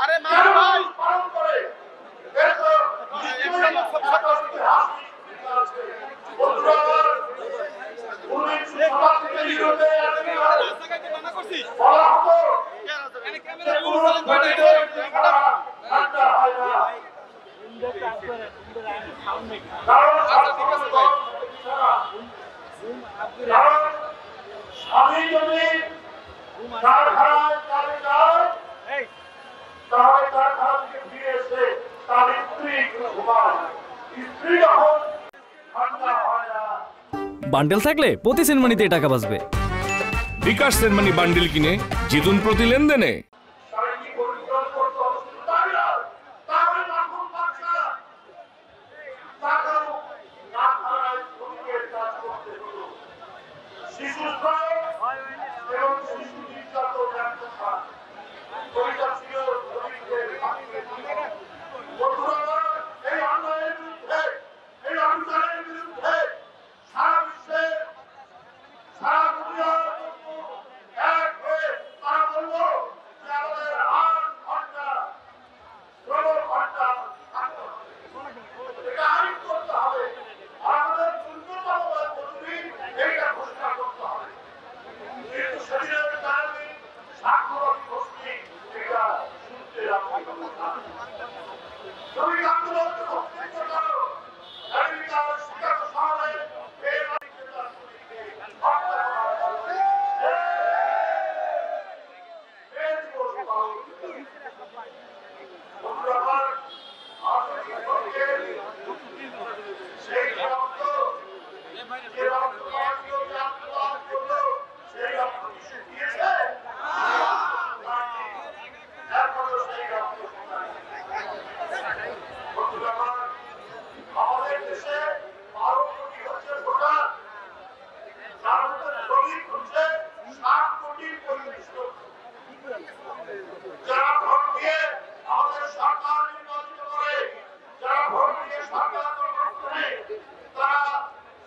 আরে মার ভাই পালন করে এর তো নিশ্চয়ই আপনার ইতিহাস আছে। বন্ধুরা আমার, পুলিশ সমাজকে বিরুদ্ধে মানা করছি বলা হতো এনে যে ক্যামেরা পুরুষ ঘটিতে তারা ঠান্ডা হয় না, কারণ কারণ স্বামী যদি কারখানায় কাজে যায় তাহলে কারখানা থেকে ফিরে এসে তার স্ত্রী ঘুমায়, স্ত্রী যখন ঠান্ডা হয় না। বান্ডেল থাকলে প্রতি সেনমানিতে টাকা বাঁচবে। বিকাশ সেনমানি বান্ডিল কিনে জিতুন প্রতি লেনদেনে। তারা কি পরিশ্রম করতে হবে শুধু তাই না, তাহলে মাখন বাচ্চা তাকেও কারখানায় শ্রমিকের কাজ করতে হতো। শিশু শ্রম এবং শিশু নির্যাতন এক কথা, ওইটা ছিল শ্রমিকদের ভাগ্যে। বন্ধুরা আমার, এই অন্যায়ের বিরুদ্ধে, এই অবিচারের বিরুদ্ধে সারা বিশ্বে, সারা দুনিয়ার এক হয়ে তারা বলবো যে আমাদের ৮ ঘন্টা শ্রম ঘন্টা থাকতে হবে। এটা আইন করতে হবে। আর আমাদের ন্যূনতম মজুরি এইটা ঘোষণা করতে হবে। কিন্তু সেদিনের কারণে স্বাক্ষরী গোষ্ঠী এটা শুনতে রাখতে হবে না। শ্রমিক আন্দোলনকে প্রতিষ্ঠিত করো। আমেরিকার শিকাগো শহরে এই রাজনীতিটা শ্রমিককে হত্যা করা হয়েছে। এই দিবস পালন করতে হবে। বন্ধুরা আমার, আধুনিক যুগের সেই রক্ত, যে রক্ত মাটিও যে আত্মদান করলো, সেই রক্ত কি শুকিয়েছে? এখনো সেই রক্ত শুকায়নি। বন্ধুরা আমার, আমাদের দেশে 12 কোটি হচ্ছে ভোটার, যার মধ্যে শ্রমিক হচ্ছে 7 কোটি 35 লক্ষ। যারা ভোট দিয়ে আমাদের সরকার নির্বাচিত করে, যারা ভোট দিয়ে সরকার গঠন করে, তারা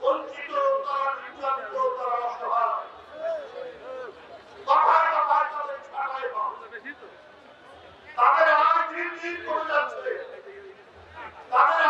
বঞ্চিত, তারা নির্যাতিত, তারা অসহায়। কথায় কথায় তাদের ছাঁটাই হয়, তাদের আয় দিন দিন কমে যাচ্ছে, তাদের